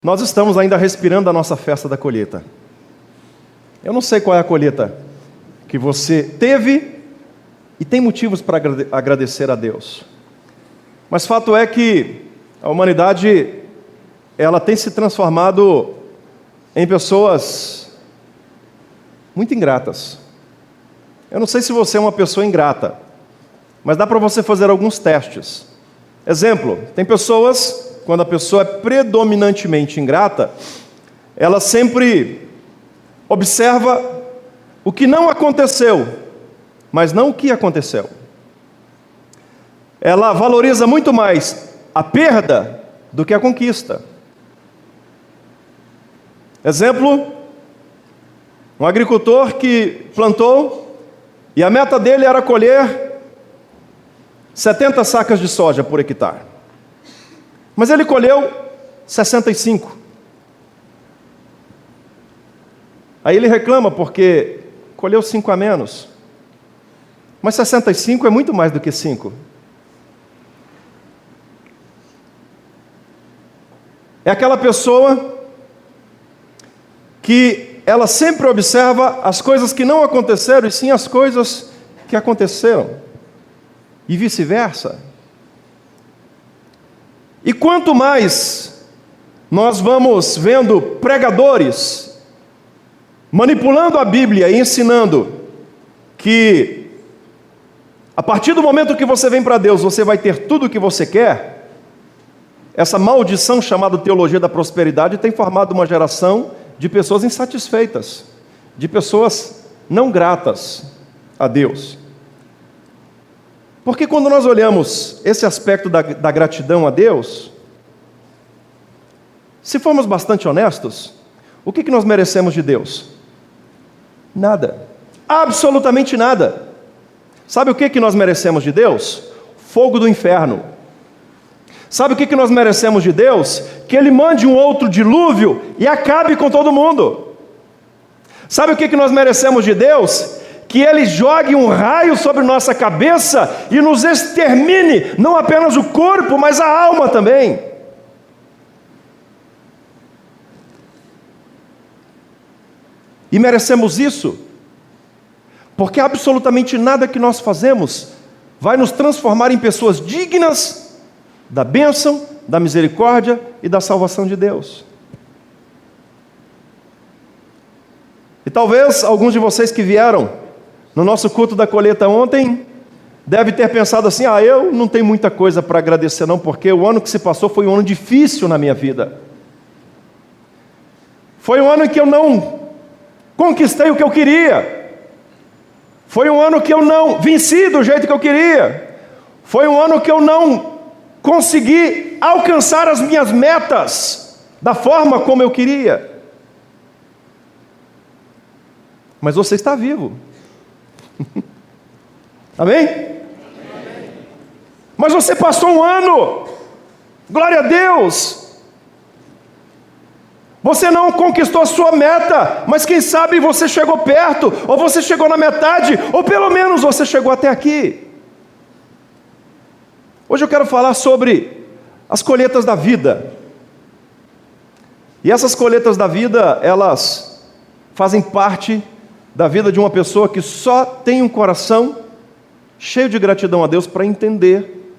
Nós estamos ainda respirando a nossa festa da colheita. Eu não sei qual é a colheita que você teve e tem motivos para agradecer a Deus. Mas fato é que a humanidade, ela tem se transformado em pessoas muito ingratas. Eu não sei se você é uma pessoa ingrata, mas dá para você fazer alguns testes. Exemplo, tem pessoas, quando a pessoa é predominantemente ingrata, ela sempre observa o que não aconteceu, mas não o que aconteceu. Ela valoriza muito mais a perda do que a conquista. Exemplo, um agricultor que plantou e a meta dele era colher 70 sacas de soja por hectare. Mas ele colheu 65. Aí ele reclama porque colheu 5 a menos. Mas 65 é muito mais do que 5. É aquela pessoa que ela sempre observa as coisas que não aconteceram e sim as coisas que aconteceram. E vice-versa. E quanto mais nós vamos vendo pregadores manipulando a Bíblia e ensinando que a partir do momento que você vem para Deus, você vai ter tudo o que você quer, essa maldição chamada teologia da prosperidade tem formado uma geração de pessoas insatisfeitas, de pessoas não gratas a Deus. Porque quando nós olhamos esse aspecto da gratidão a Deus, se formos bastante honestos, o que nós merecemos de Deus? Nada. Absolutamente nada. Sabe o que nós merecemos de Deus? Fogo do inferno. Sabe o que nós merecemos de Deus? Que Ele mande um outro dilúvio e acabe com todo mundo. Sabe o que nós merecemos de Deus? Que Ele jogue um raio sobre nossa cabeça e nos extermine, não apenas o corpo, mas a alma também. E merecemos isso, porque absolutamente nada que nós fazemos vai nos transformar em pessoas dignas da bênção, da misericórdia e da salvação de Deus. E talvez alguns de vocês que vieram no nosso culto da colheita ontem devem ter pensado assim: eu não tenho muita coisa para agradecer não, porque o ano que se passou foi um ano difícil na minha vida. Foi um ano em que eu não conquistei o que eu queria. Foi um ano que eu não venci do jeito que eu queria. Foi um ano que eu não consegui alcançar as minhas metas da forma como eu queria. Mas você está vivo. Amém? Amém? Mas você passou um ano, glória a Deus. Você não conquistou a sua meta, mas quem sabe você chegou perto, ou você chegou na metade, ou pelo menos você chegou até aqui. Hoje eu quero falar sobre as colheitas da vida. E essas colheitas da vida, elas fazem parte da vida de uma pessoa que só tem um coração cheio de gratidão a Deus para entender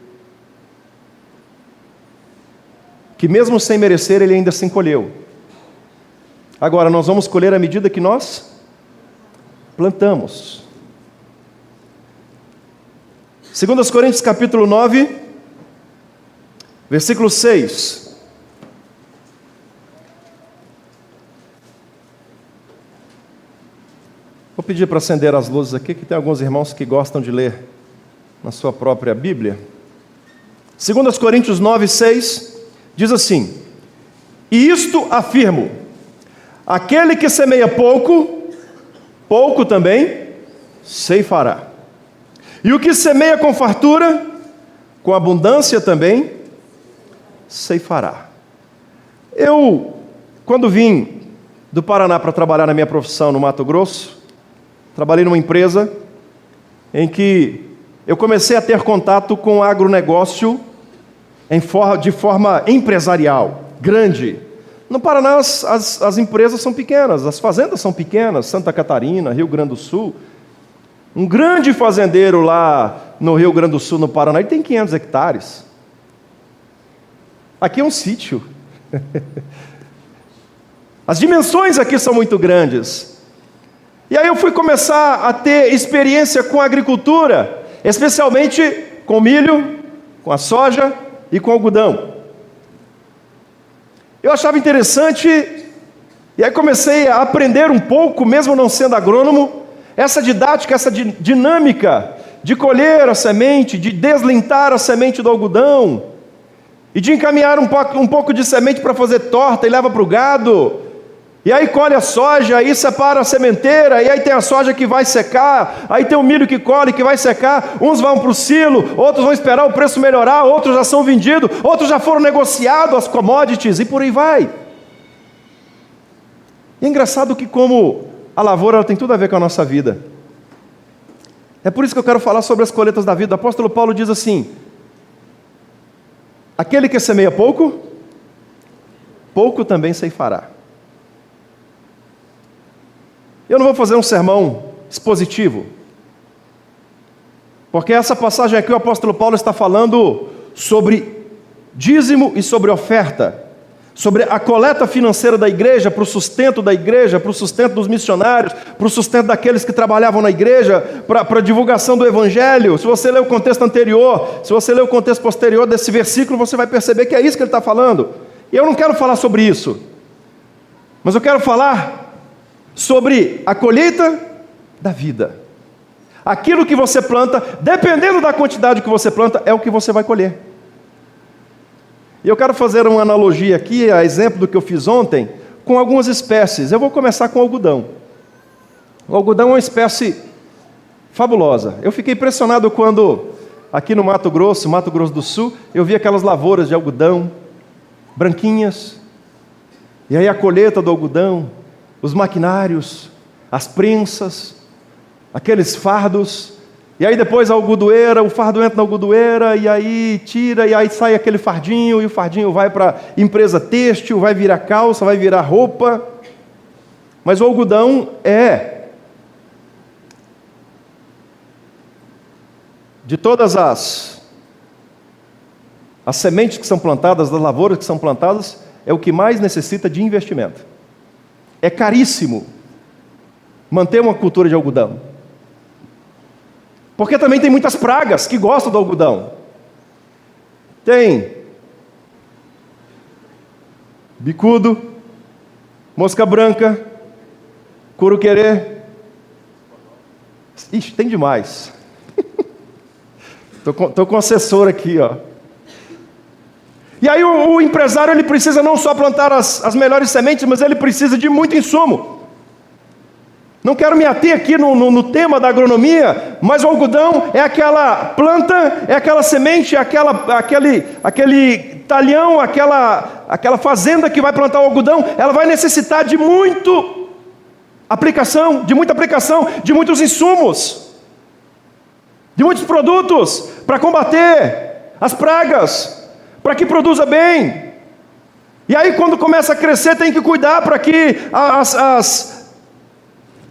que mesmo sem merecer, Ele ainda se encolheu. Agora, nós vamos colher à medida que nós plantamos. 2 Coríntios capítulo 9, versículo 6. Vou pedir para acender as luzes aqui, que tem alguns irmãos que gostam de ler na sua própria Bíblia. 2 Coríntios 9, 6, diz assim: E isto afirmo, aquele que semeia pouco, pouco também ceifará. E o que semeia com fartura, com abundância também ceifará. Eu, quando vim do Paraná para trabalhar na minha profissão no Mato Grosso, trabalhei numa empresa em que eu comecei a ter contato com o agronegócio de forma empresarial, grande. No Paraná as empresas são pequenas, as fazendas são pequenas, Santa Catarina, Rio Grande do Sul. Um grande fazendeiro lá no Rio Grande do Sul, no Paraná, ele tem 500 hectares. Aqui é um sítio. As dimensões aqui são muito grandes. E aí eu fui começar a ter experiência com a agricultura, especialmente com milho, com a soja e com algodão. Eu achava interessante, e aí comecei a aprender um pouco, mesmo não sendo agrônomo, essa didática, essa dinâmica de colher a semente, de deslintar a semente do algodão, e de encaminhar um pouco de semente para fazer torta e leva para o gado, e aí colhe a soja, aí separa a sementeira, e aí tem a soja que vai secar, aí tem o milho que colhe, que vai secar, uns vão para o silo, outros vão esperar o preço melhorar, outros já são vendidos, outros já foram negociados, as commodities, e por aí vai. E é engraçado que como a lavoura ela tem tudo a ver com a nossa vida. É por isso que eu quero falar sobre as colheitas da vida. O apóstolo Paulo diz assim: aquele que semeia pouco, pouco também ceifará. Eu não vou fazer um sermão expositivo, porque essa passagem aqui o apóstolo Paulo está falando sobre dízimo e sobre oferta, sobre a coleta financeira da igreja, para o sustento da igreja, para o sustento dos missionários, para o sustento daqueles que trabalhavam na igreja, para a divulgação do evangelho. Se você ler o contexto anterior, se você ler o contexto posterior desse versículo, você vai perceber que é isso que ele está falando. E eu não quero falar sobre isso, mas eu quero falar sobre a colheita da vida. Aquilo que você planta, dependendo da quantidade que você planta, é o que você vai colher. E eu quero fazer uma analogia aqui, a exemplo do que eu fiz ontem, com algumas espécies. Eu vou começar com o algodão. O algodão é uma espécie fabulosa. Eu fiquei impressionado quando, aqui no Mato Grosso do Sul, eu vi aquelas lavouras de algodão, branquinhas, e aí a colheita do algodão, os maquinários, as prensas, aqueles fardos, e aí depois a algodoeira, o fardo entra na algodoeira, e aí tira, e aí sai aquele fardinho, e o fardinho vai para a empresa têxtil, vai virar calça, vai virar roupa. Mas o algodão é, de todas as sementes que são plantadas, das lavouras que são plantadas, é o que mais necessita de investimento. É caríssimo manter uma cultura de algodão, porque também tem muitas pragas que gostam do algodão. Tem bicudo, mosca branca, curuquerê. Ixi, tem demais. Tô com o assessor aqui, ó. E aí o empresário ele precisa não só plantar as melhores sementes, mas ele precisa de muito insumo. Não quero me ater aqui no tema da agronomia, mas o algodão é aquela planta, é aquela semente, é aquele talhão, aquela fazenda que vai plantar o algodão, ela vai necessitar de muita aplicação, de muitos insumos, de muitos produtos para combater as pragas, para que produza bem. E aí quando começa a crescer tem que cuidar para que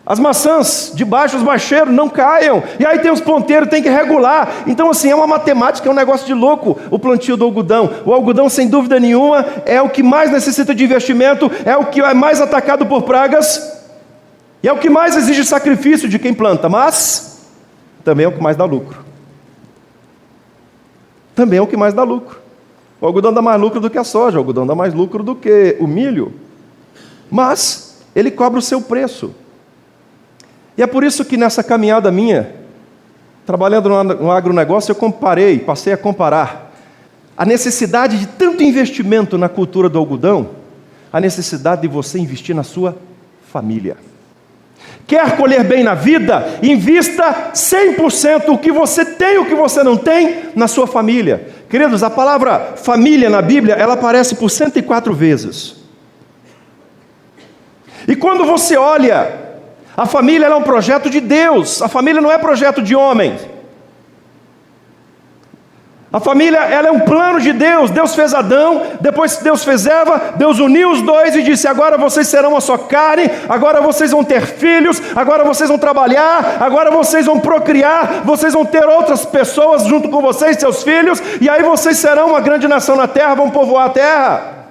as maçãs debaixo dos bacheiros não caiam. E aí tem os ponteiros, tem que regular. Então assim, é uma matemática, é um negócio de louco o plantio do algodão. O algodão sem dúvida nenhuma é o que mais necessita de investimento, é o que é mais atacado por pragas, e é o que mais exige sacrifício de quem planta, mas também é o que mais dá lucro. Também é o que mais dá lucro. O algodão dá mais lucro do que a soja, o algodão dá mais lucro do que o milho, mas ele cobra o seu preço. E é por isso que nessa caminhada minha, trabalhando no agronegócio, eu passei a comparar a necessidade de tanto investimento na cultura do algodão, a necessidade de você investir na sua família. Quer colher bem na vida? Invista 100% o que você tem, o que você não tem, na sua família. Queridos, a palavra família na Bíblia, ela aparece por 104 vezes. E quando você olha, a família ela é um projeto de Deus, a família não é projeto de homens. A família, ela é um plano de Deus. Deus fez Adão, depois Deus fez Eva, Deus uniu os dois e disse: agora vocês serão uma só carne, agora vocês vão ter filhos, agora vocês vão trabalhar, agora vocês vão procriar, vocês vão ter outras pessoas junto com vocês, seus filhos, e aí vocês serão uma grande nação na terra, vão povoar a terra.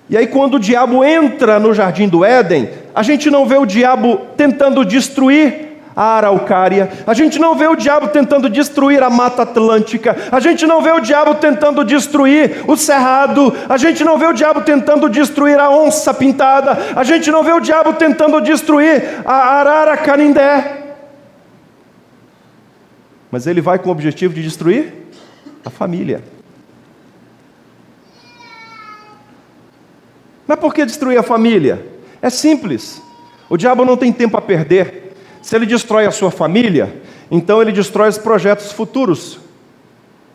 E aí quando o diabo entra no jardim do Éden, a gente não vê o diabo tentando destruir a araucária, a gente não vê o diabo tentando destruir a Mata Atlântica, a gente não vê o diabo tentando destruir o cerrado, a gente não vê o diabo tentando destruir a onça pintada, a gente não vê o diabo tentando destruir a arara canindé. Mas ele vai com o objetivo de destruir a família. Mas por que destruir a família? É simples. O diabo não tem tempo a perder. Se ele destrói a sua família, então ele destrói os projetos futuros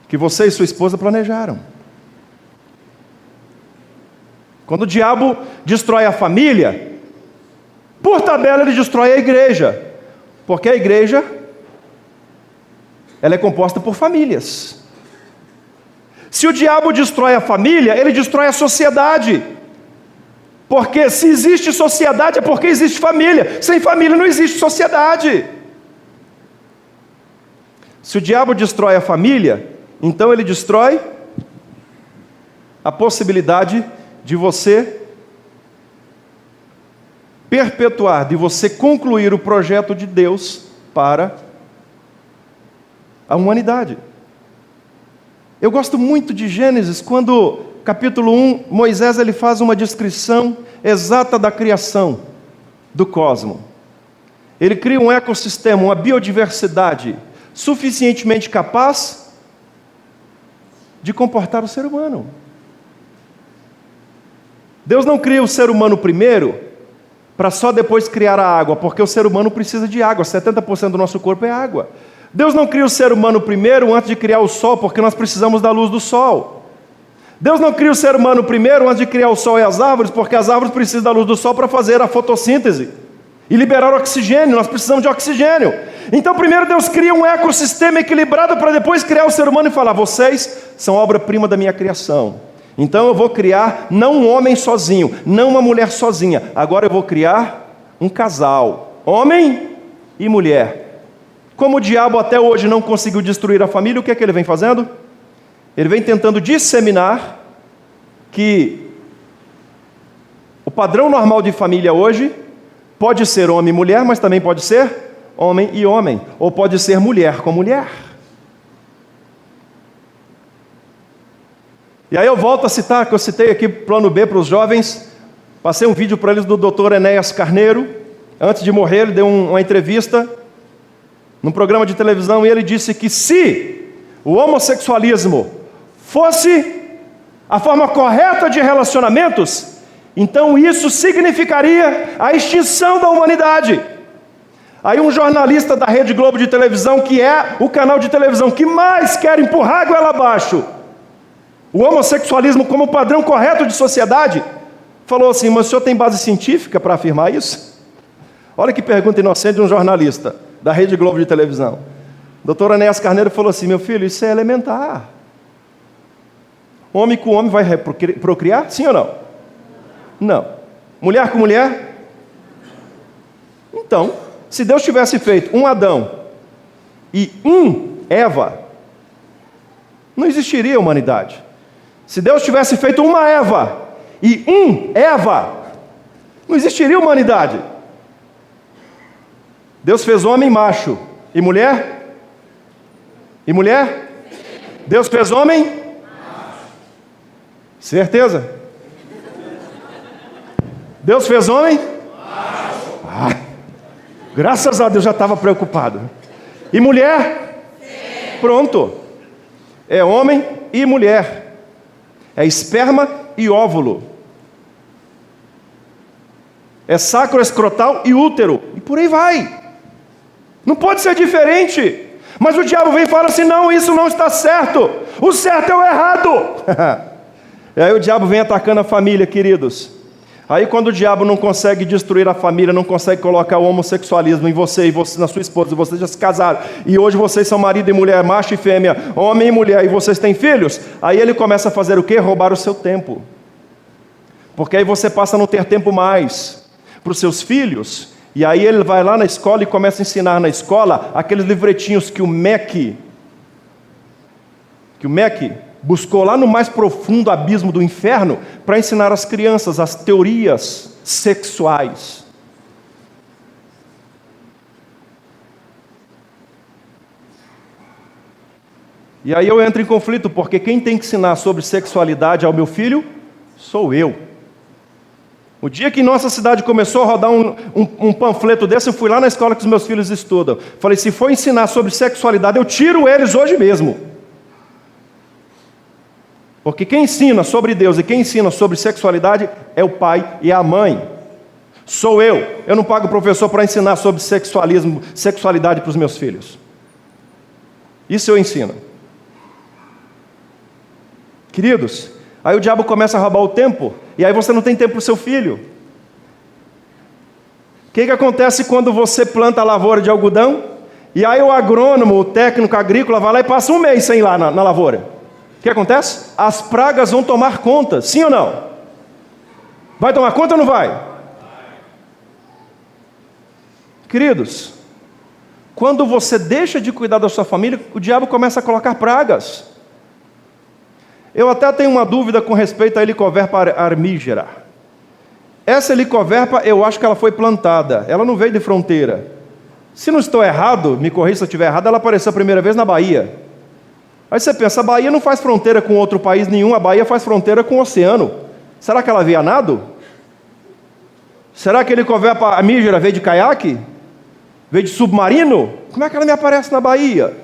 que você e sua esposa planejaram. Quando o diabo destrói a família, por tabela ele destrói a igreja, porque a igreja, ela é composta por famílias. Se o diabo destrói a família, ele destrói a sociedade. Porque se existe sociedade é porque existe família. Sem família não existe sociedade. Se o diabo destrói a família, então ele destrói a possibilidade de você perpetuar, de você concluir o projeto de Deus para a humanidade. Eu gosto muito de Gênesis, quando capítulo 1, Moisés ele faz uma descrição exata da criação do cosmos. Ele cria um ecossistema, uma biodiversidade suficientemente capaz de comportar o ser humano. Deus não cria o ser humano primeiro para só depois criar a água, porque o ser humano precisa de água, 70% do nosso corpo é água. Deus não cria o ser humano primeiro antes de criar o sol, porque nós precisamos da luz do sol. Deus não cria o ser humano primeiro antes de criar o sol e as árvores, porque as árvores precisam da luz do sol para fazer a fotossíntese e liberar o oxigênio. Nós precisamos de oxigênio. Então primeiro Deus cria um ecossistema equilibrado para depois criar o ser humano e falar: vocês são obra-prima da minha criação. Então eu vou criar não um homem sozinho, não uma mulher sozinha. Agora eu vou criar um casal, homem e mulher. Como o diabo até hoje não conseguiu destruir a família, o que é que ele vem fazendo? Ele vem tentando disseminar que o padrão normal de família hoje pode ser homem e mulher, mas também pode ser homem e homem, ou pode ser mulher com mulher. E aí eu volto a citar, que eu citei aqui plano B para os jovens, passei um vídeo para eles do Dr. Enéas Carneiro. Antes de morrer ele deu uma entrevista num programa de televisão, e ele disse que se o homossexualismo fosse a forma correta de relacionamentos, então isso significaria a extinção da humanidade. Aí um jornalista da Rede Globo de televisão, que é o canal de televisão que mais quer empurrar a goela abaixo o homossexualismo como padrão correto de sociedade, falou assim: mas o senhor tem base científica para afirmar isso? Olha que pergunta inocente de um jornalista da Rede Globo de televisão. O Dr. Enéas Carneiro falou assim: meu filho, isso é elementar. Homem com homem vai procriar? Sim ou não? Não. Mulher com mulher? Então, se Deus tivesse feito um Adão e Eva, não existiria humanidade. Se Deus tivesse feito uma Eva e Eva, não existiria humanidade. Deus fez homem macho e mulher? E mulher? Deus fez homem? Certeza? Deus fez homem? Ah, graças a Deus, já estava preocupado. E mulher? Pronto. É homem e mulher. É esperma e óvulo. É sacro escrotal e útero. E por aí vai. Não pode ser diferente. Mas o diabo vem e fala assim: não, isso não está certo. O certo é o errado. E aí o diabo vem atacando a família, queridos. Aí quando o diabo não consegue destruir a família, não consegue colocar o homossexualismo em você e você, na sua esposa, e vocês já se casaram, e hoje vocês são marido e mulher, macho e fêmea, homem e mulher, e vocês têm filhos, aí ele começa a fazer o quê? Roubar o seu tempo. Porque aí você passa a não ter tempo mais para os seus filhos, e aí ele vai lá na escola e começa a ensinar na escola aqueles livretinhos que o MEC buscou lá no mais profundo abismo do inferno para ensinar às crianças as teorias sexuais. E aí eu entro em conflito, porque quem tem que ensinar sobre sexualidade ao meu filho sou eu. O dia que nossa cidade começou a rodar um panfleto desse, eu fui lá na escola que os meus filhos estudam. Falei, se for ensinar sobre sexualidade, eu tiro eles hoje mesmo. Porque quem ensina sobre Deus e quem ensina sobre sexualidade é o pai e a mãe. Sou eu. Eu não pago professor para ensinar sobre sexualidade para os meus filhos. Isso eu ensino. Queridos, aí o diabo começa a roubar o tempo, e aí você não tem tempo para o seu filho. O que acontece quando você planta a lavoura de algodão, e aí o agrônomo, o técnico agrícola vai lá e passa um mês sem ir lá na lavoura? O que acontece? As pragas vão tomar conta, sim ou não? Vai tomar conta ou não vai? Queridos, quando você deixa de cuidar da sua família, o diabo começa a colocar pragas. Eu até tenho uma dúvida com respeito à Helicoverpa armígera. Essa Helicoverpa, eu acho que ela foi plantada, ela não veio de fronteira. Se não estou errado, me corrija se eu estiver errado, ela apareceu a primeira vez na Bahia. Aí você pensa, a Bahia não faz fronteira com outro país nenhum, a Bahia faz fronteira com o oceano. Será que ela via nado? Será que a Helicoverpa armígera veio de caiaque? Veio de submarino? Como é que ela me aparece na Bahia?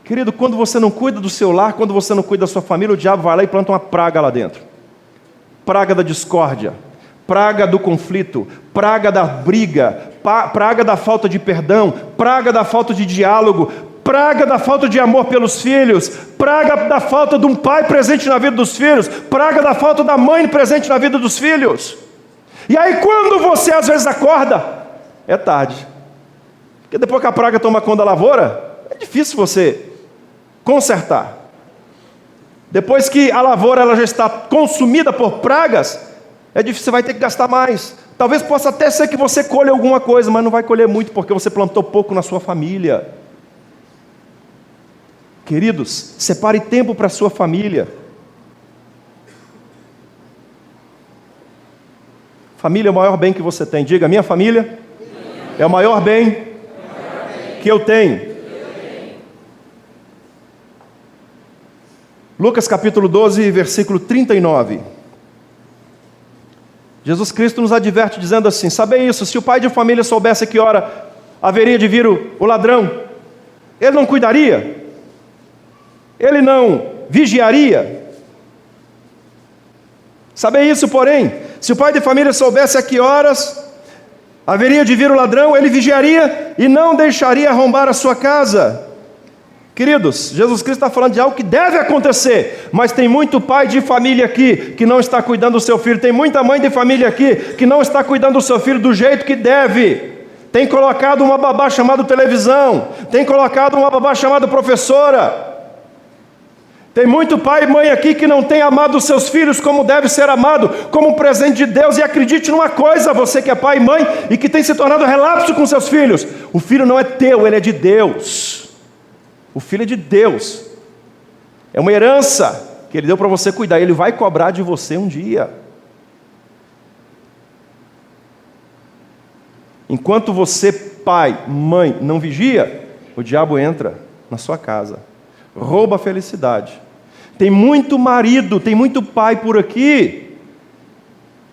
Querido, quando você não cuida do seu lar, quando você não cuida da sua família, o diabo vai lá e planta uma praga lá dentro. Praga da discórdia, praga do conflito, praga da briga, praga da falta de perdão, praga da falta de diálogo, praga da falta de amor pelos filhos, praga da falta de um pai presente na vida dos filhos, praga da falta da mãe presente na vida dos filhos. E aí quando você às vezes acorda, é tarde. Porque depois que a praga toma conta da lavoura, é difícil você consertar. Depois que a lavoura ela já está consumida por pragas, é difícil, você vai ter que gastar mais. Talvez possa até ser que você colhe alguma coisa, mas não vai colher muito, porque você plantou pouco na sua família. Queridos, separe tempo para a sua família. Família é o maior bem que você tem. Diga, minha família é o maior bem que eu tenho. Lucas capítulo 12, versículo 39. Jesus Cristo nos adverte dizendo assim: sabei isso, se o pai de família soubesse que hora haveria de vir o ladrão, ele não cuidaria? Ele não vigiaria? Sabei isso, porém, se o pai de família soubesse a que horas haveria de vir o ladrão, ele vigiaria e não deixaria arrombar a sua casa. Queridos, Jesus Cristo está falando de algo que deve acontecer, mas tem muito pai de família aqui que não está cuidando do seu filho, tem muita mãe de família aqui que não está cuidando do seu filho do jeito que deve, tem colocado uma babá chamada televisão, tem colocado uma babá chamada professora, tem muito pai e mãe aqui que não tem amado os seus filhos como deve ser amado, como um presente de Deus. E acredite numa coisa, você que é pai e mãe e que tem se tornado relapso com seus filhos, o filho não é teu, ele é de Deus. O filho é de Deus, é uma herança que ele deu para você cuidar, ele vai cobrar de você um dia. Enquanto você, pai, mãe, não vigia, o diabo entra na sua casa, rouba a felicidade. Tem muito marido, tem muito pai por aqui,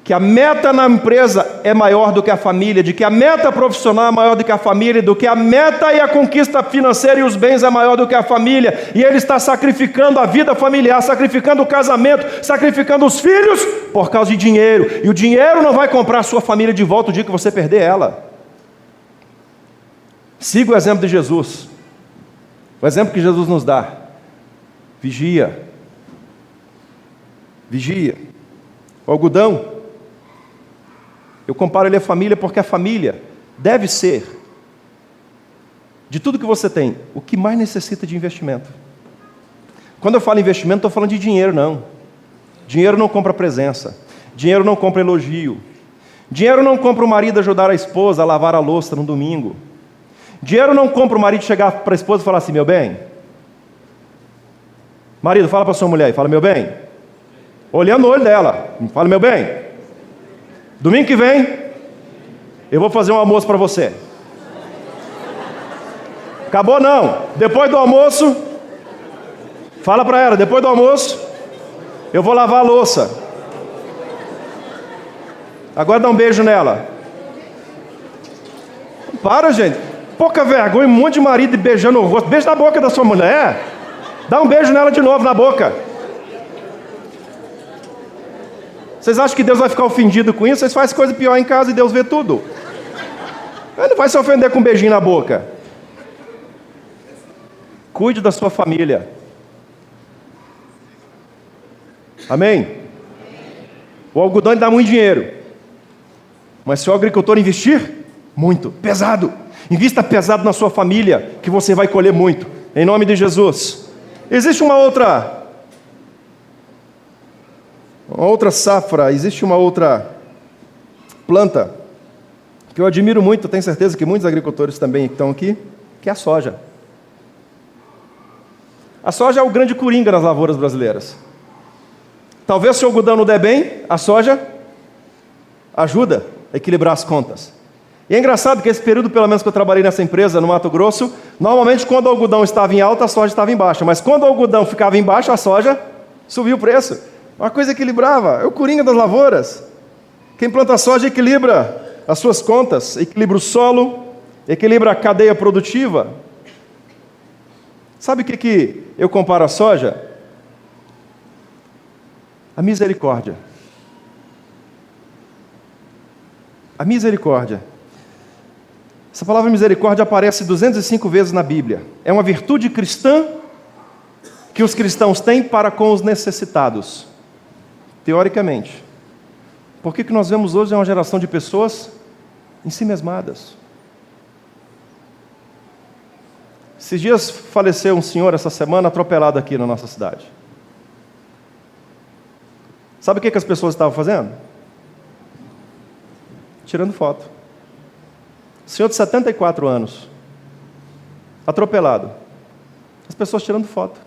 que a meta na empresa é maior do que a família, de que a meta profissional é maior do que a família, do que a meta e a conquista financeira e os bens é maior do que a família, e ele está sacrificando a vida familiar, sacrificando o casamento, sacrificando os filhos, por causa de dinheiro, e o dinheiro não vai comprar a sua família de volta o dia que você perder ela. Siga o exemplo de Jesus, o exemplo que Jesus nos dá. Vigia, vigia. O algodão Eu comparo ele à família porque a família deve ser, de tudo que você tem, o que mais necessita de investimento. Quando eu falo investimento, não estou falando de dinheiro, não. Dinheiro não compra presença. Dinheiro não compra elogio. Dinheiro não compra o marido ajudar a esposa a lavar a louça no domingo. Dinheiro não compra o marido chegar para a esposa e falar assim: meu bem. Marido, fala para sua mulher e fala: meu bem. Olhando no olho dela, fala: meu bem. Domingo que vem, eu vou fazer um almoço para você. Acabou não. Depois do almoço, fala para ela: depois do almoço, eu vou lavar a louça. Agora dá um beijo nela. Para, gente. Pouca vergonha, um monte de marido beijando o rosto. Beijo na boca da sua mulher. Dá um beijo nela de novo na boca. Vocês acham que Deus vai ficar ofendido com isso? Vocês fazem coisa pior em casa e Deus vê tudo. Ele não vai se ofender com um beijinho na boca. Cuide da sua família. Amém? O algodão dá muito dinheiro. Mas se o agricultor investir, muito, pesado. Invista pesado na sua família, que você vai colher muito. Em nome de Jesus. Existe uma outra safra, existe uma outra planta, que eu admiro muito, tenho certeza que muitos agricultores também estão aqui, que é a soja. A soja é o grande coringa nas lavouras brasileiras. Talvez se o algodão não der bem, a soja ajuda a equilibrar as contas. E é engraçado que esse período, pelo menos que eu trabalhei nessa empresa no Mato Grosso, normalmente quando o algodão estava em alta, a soja estava em baixa. Mas quando o algodão ficava em baixa, a soja subia o preço. Uma coisa equilibrava, é o coringa das lavouras. Quem planta soja equilibra as suas contas, equilibra o solo, equilibra a cadeia produtiva. Sabe o que eu comparo a soja? A misericórdia. A misericórdia. Essa palavra misericórdia aparece 205 vezes na Bíblia. É uma virtude cristã que os cristãos têm para com os necessitados. Teoricamente. Por que nós vemos hoje uma geração de pessoas ensimesmadas? Esses dias faleceu um senhor, essa semana, atropelado aqui na nossa cidade. Sabe o que as pessoas estavam fazendo? Tirando foto. Senhor de 74 anos, atropelado. As pessoas tirando foto.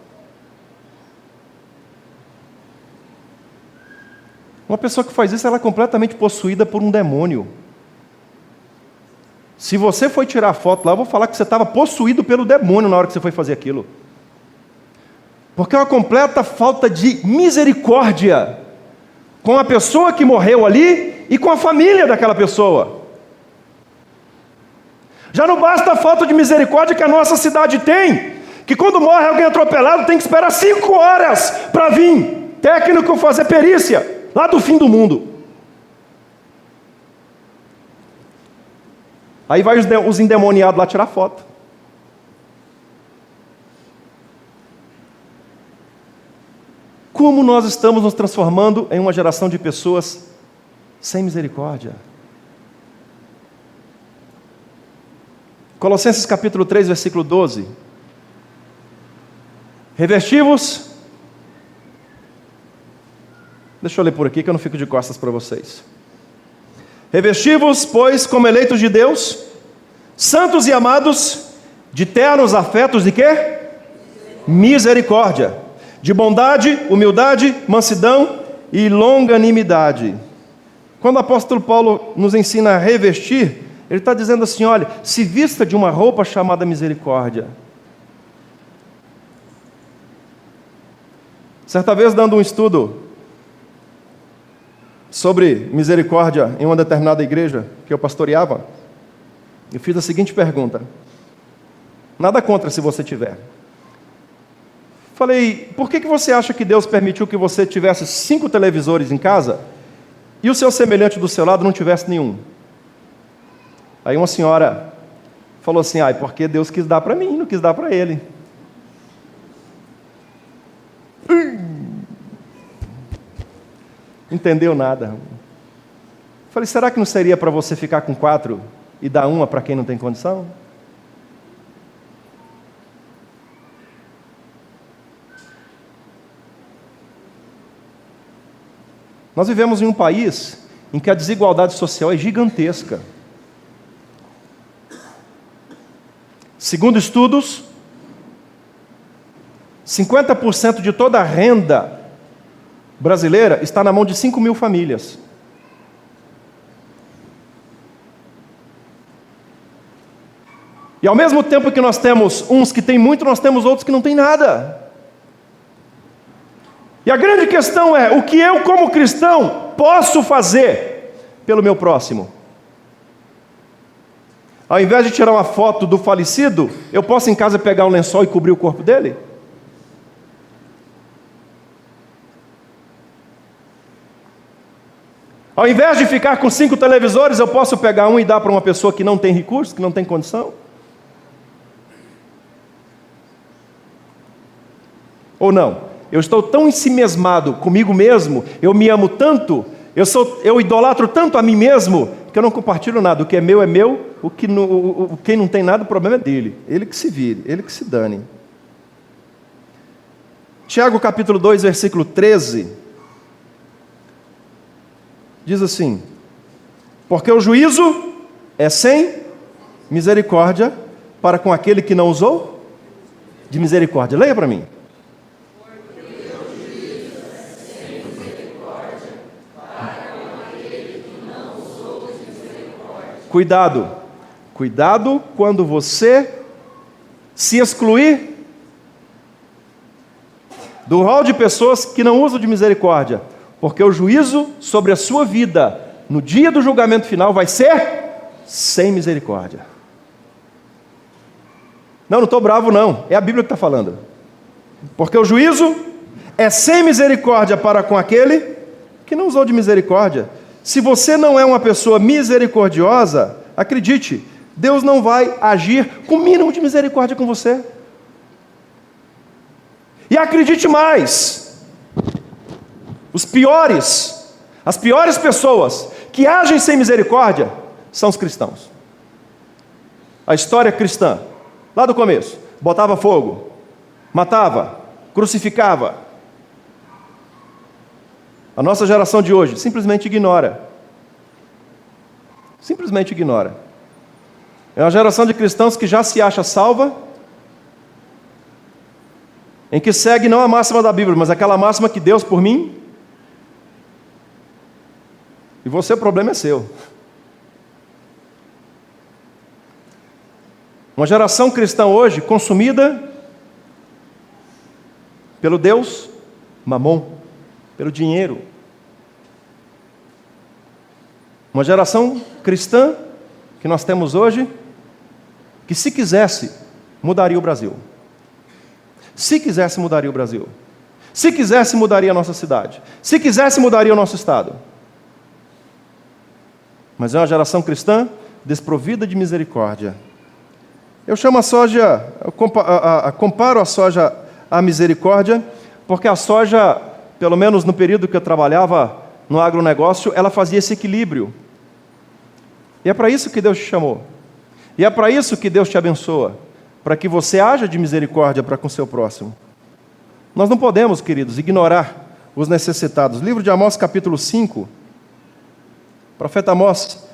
Uma pessoa que faz isso, ela é completamente possuída por um demônio. Se você foi tirar foto lá, eu vou falar que você estava possuído pelo demônio na hora que você foi fazer aquilo. Porque é uma completa falta de misericórdia com a pessoa que morreu ali e com a família daquela pessoa. Já não basta a falta de misericórdia que a nossa cidade tem, que quando morre alguém atropelado tem que esperar 5 horas para vir técnico fazer perícia, lá do fim do mundo. Aí vai os endemoniados lá tirar foto. Como nós estamos nos transformando em uma geração de pessoas sem misericórdia? Colossenses capítulo 3, versículo 12. Revesti-vos. Deixa eu ler por aqui que eu não fico de costas para vocês. Revesti-vos, pois, como eleitos de Deus, santos e amados, de ternos afetos de quê? Misericórdia, de bondade, humildade, mansidão e longanimidade. Quando o apóstolo Paulo nos ensina a revestir, ele está dizendo assim: olha, se vista de uma roupa chamada misericórdia. Certa vez, dando um estudo sobre misericórdia em uma determinada igreja que eu pastoreava, eu fiz a seguinte pergunta: nada contra se você tiver. Falei, por que você acha que Deus permitiu que você tivesse 5 televisores em casa e o seu semelhante do seu lado não tivesse nenhum? Aí uma senhora falou assim: porque Deus quis dar para mim, não quis dar para ele. Entendeu nada. Falei, será que não seria para você ficar com 4 e dar uma para quem não tem condição? Nós vivemos em um país em que a desigualdade social é gigantesca. Segundo estudos, 50% de toda a renda brasileira está na mão de 5 mil famílias. E ao mesmo tempo que nós temos uns que têm muito, nós temos outros que não têm nada. E a grande questão é, o que eu como cristão posso fazer pelo meu próximo? Ao invés de tirar uma foto do falecido, eu posso em casa pegar um lençol e cobrir o corpo dele? Ao invés de ficar com 5 televisores, eu posso pegar um e dar para uma pessoa que não tem recursos, que não tem condição? Ou não? Eu estou tão ensimesmado comigo mesmo, eu me amo tanto, eu idolatro tanto a mim mesmo, que eu não compartilho nada. O que é meu, quem não tem nada, o problema é dele. Ele que se vire, ele que se dane. Tiago capítulo 2, versículo 13, diz assim: porque o juízo é sem misericórdia para com aquele que não usou de misericórdia. Leia para mim. Cuidado quando você se excluir do rol de pessoas que não usam de misericórdia, porque o juízo sobre a sua vida, no dia do julgamento final, vai ser sem misericórdia. Não estou bravo não, é a Bíblia que está falando. Porque o juízo é sem misericórdia para com aquele que não usou de misericórdia. Se você não é uma pessoa misericordiosa, acredite, Deus não vai agir com o mínimo de misericórdia com você. E acredite mais, as piores pessoas que agem sem misericórdia são os cristãos. A história cristã, lá do começo, botava fogo, matava, crucificava. A nossa geração de hoje simplesmente ignora. Simplesmente ignora. É uma geração de cristãos que já se acha salva, em que segue não a máxima da Bíblia, mas aquela máxima que Deus por mim, e você, o problema é seu. Uma geração cristã hoje consumida pelo Deus Mamon, pelo dinheiro. Uma geração cristã que nós temos hoje, que se quisesse, mudaria o Brasil. Se quisesse, mudaria o Brasil. Se quisesse, mudaria a nossa cidade. Se quisesse, mudaria o nosso estado. Mas é uma geração cristã desprovida de misericórdia. Eu chamo a soja, comparo a soja à misericórdia, porque a soja, pelo menos no período que eu trabalhava no agronegócio, ela fazia esse equilíbrio. E é para isso que Deus te chamou. E é para isso que Deus te abençoa, para que você haja de misericórdia para com o seu próximo. Nós não podemos, queridos, ignorar os necessitados. Livro de Amós, capítulo 5, profeta Amós,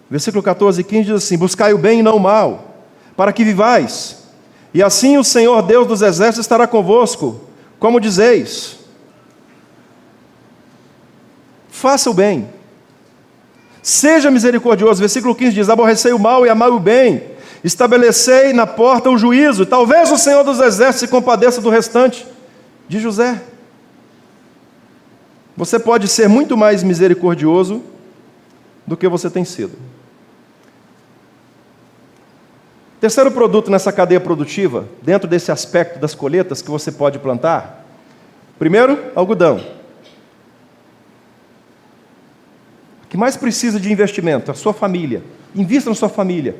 versículo 14 e 15 diz assim: buscai o bem e não o mal, para que vivais, e assim o Senhor Deus dos exércitos estará convosco, como dizeis. Faça o bem, seja misericordioso. Versículo 15 diz: aborrecei o mal e amai o bem, estabelecei na porta o juízo, talvez o Senhor dos exércitos se compadeça do restante de José. Você pode ser muito mais misericordioso do que você tem sido. Terceiro produto nessa cadeia produtiva, dentro desse aspecto das colheitas que você pode plantar. Primeiro, algodão. O que mais precisa de investimento? A sua família. Invista na sua família.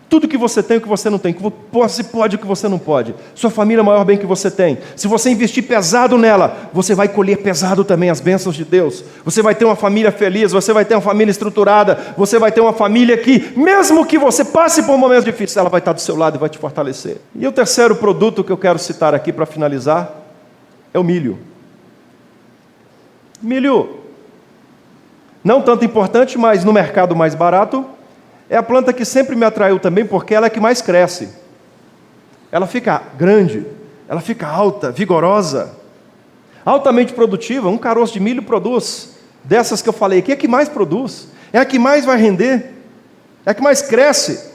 Tudo que você tem, o que você não tem, o que você pode, o que você não pode. Sua família é o maior bem que você tem. Se você investir pesado nela, você vai colher pesado também as bênçãos de Deus. Você vai ter uma família feliz, você vai ter uma família estruturada, você vai ter uma família que, mesmo que você passe por momentos difíceis, ela vai estar do seu lado e vai te fortalecer. E o terceiro produto que eu quero citar aqui para finalizar é o milho. Milho, não tanto importante, mas no mercado mais barato. É a planta que sempre me atraiu também, porque ela é que mais cresce. Ela fica grande, ela fica alta, vigorosa, altamente produtiva. Um caroço de milho produz, dessas que eu falei aqui, é a que mais produz, é a que mais vai render, é a que mais cresce.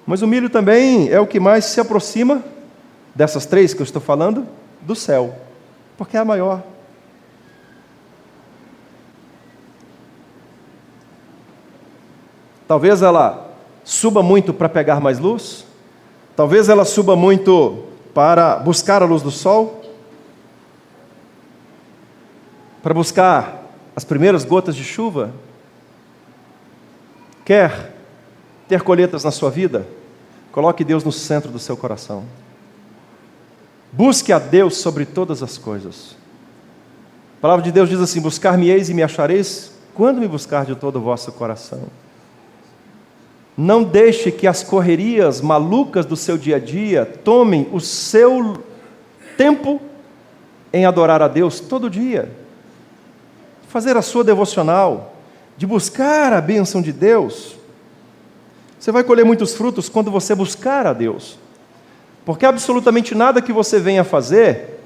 Mas o milho também é o que mais se aproxima, dessas três que eu estou falando, do céu, porque é a maior. Talvez ela suba muito para pegar mais luz. Talvez ela suba muito para buscar a luz do sol. Para buscar as primeiras gotas de chuva. Quer ter colheitas na sua vida? Coloque Deus no centro do seu coração. Busque a Deus sobre todas as coisas. A palavra de Deus diz assim: buscar-me-eis e me achareis, quando me buscar de todo o vosso coração. Não deixe que as correrias malucas do seu dia a dia tomem o seu tempo em adorar a Deus todo dia. Fazer a sua devocional, de buscar a bênção de Deus. Você vai colher muitos frutos quando você buscar a Deus. Porque absolutamente nada que você venha fazer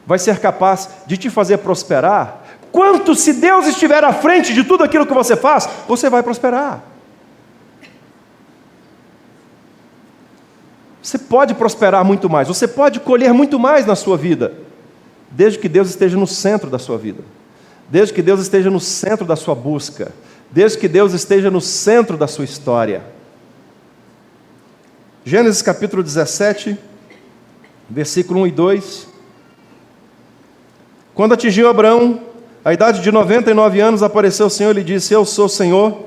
vai ser capaz de te fazer prosperar. Quanto se Deus estiver à frente de tudo aquilo que você faz, você vai prosperar. Você pode prosperar muito mais, você pode colher muito mais na sua vida, desde que Deus esteja no centro da sua vida, desde que Deus esteja no centro da sua busca, desde que Deus esteja no centro da sua história. Gênesis capítulo 17, versículo 1 e 2. Quando atingiu Abraão a idade de 99 anos, apareceu o Senhor e lhe disse: eu sou o Senhor,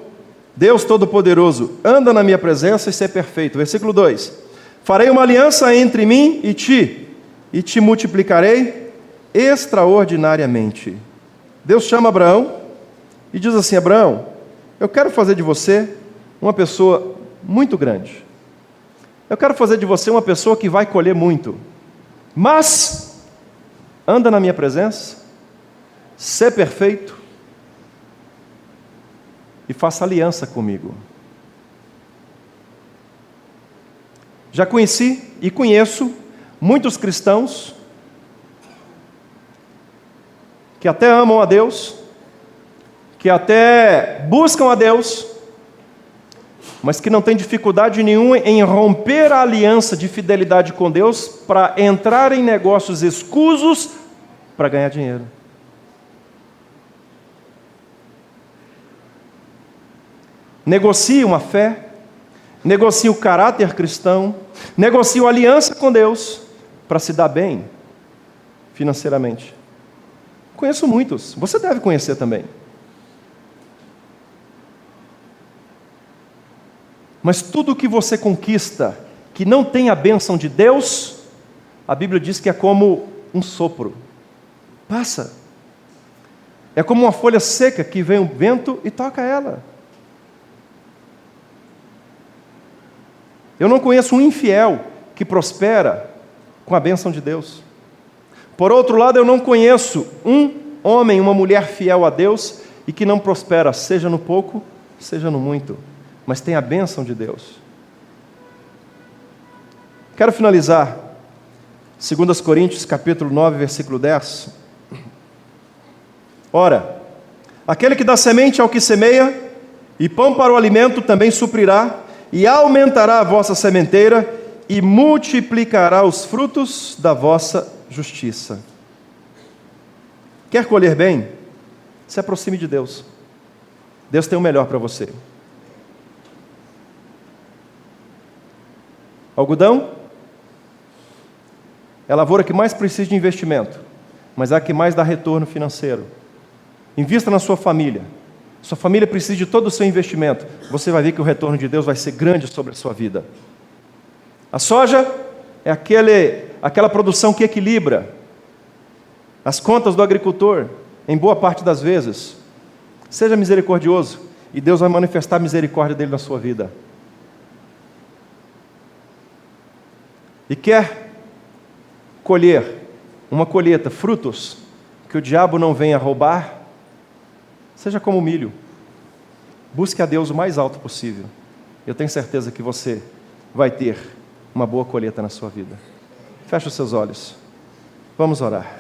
Deus Todo-Poderoso, anda na minha presença e ser perfeito. Versículo 2. Farei uma aliança entre mim e te multiplicarei extraordinariamente. Deus chama Abraão e diz assim: Abraão, eu quero fazer de você uma pessoa muito grande. Eu quero fazer de você uma pessoa que vai colher muito. Mas, anda na minha presença, sê perfeito e faça aliança comigo. Já conheci e conheço muitos cristãos que até amam a Deus, que até buscam a Deus, mas que não têm dificuldade nenhuma em romper a aliança de fidelidade com Deus para entrar em negócios escusos para ganhar dinheiro. Negociam a fé, negociam o caráter cristão, negociam aliança com Deus para se dar bem financeiramente. Conheço muitos, você deve conhecer também. Mas tudo que você conquista que não tem a bênção de Deus, a Bíblia diz que é como um sopro. Passa. É como uma folha seca que vem o vento e toca ela. Eu não conheço um infiel que prospera com a bênção de Deus. Por outro lado, eu não conheço um homem, uma mulher fiel a Deus e que não prospera, seja no pouco, seja no muito, mas tem a bênção de Deus. Quero finalizar 2 Coríntios capítulo 9, versículo 10. Ora, aquele que dá semente ao que semeia e pão para o alimento também suprirá e aumentará a vossa sementeira e multiplicará os frutos da vossa justiça. Quer colher bem? Se aproxime de Deus. Deus tem o melhor para você. Algodão é a lavoura que mais precisa de investimento, mas é a que mais dá retorno financeiro. Invista na sua família. sua família precisa de todo o seu investimento, você vai ver que o retorno de Deus vai ser grande sobre a sua vida. A soja é aquela produção que equilibra as contas do agricultor, em boa parte das vezes. Seja misericordioso, e Deus vai manifestar a misericórdia dele na sua vida. E quer colher uma colheita, frutos, que o diabo não venha roubar, seja como o milho. Busque a Deus o mais alto possível. Eu tenho certeza que você vai ter uma boa colheita na sua vida. Feche os seus olhos. Vamos orar.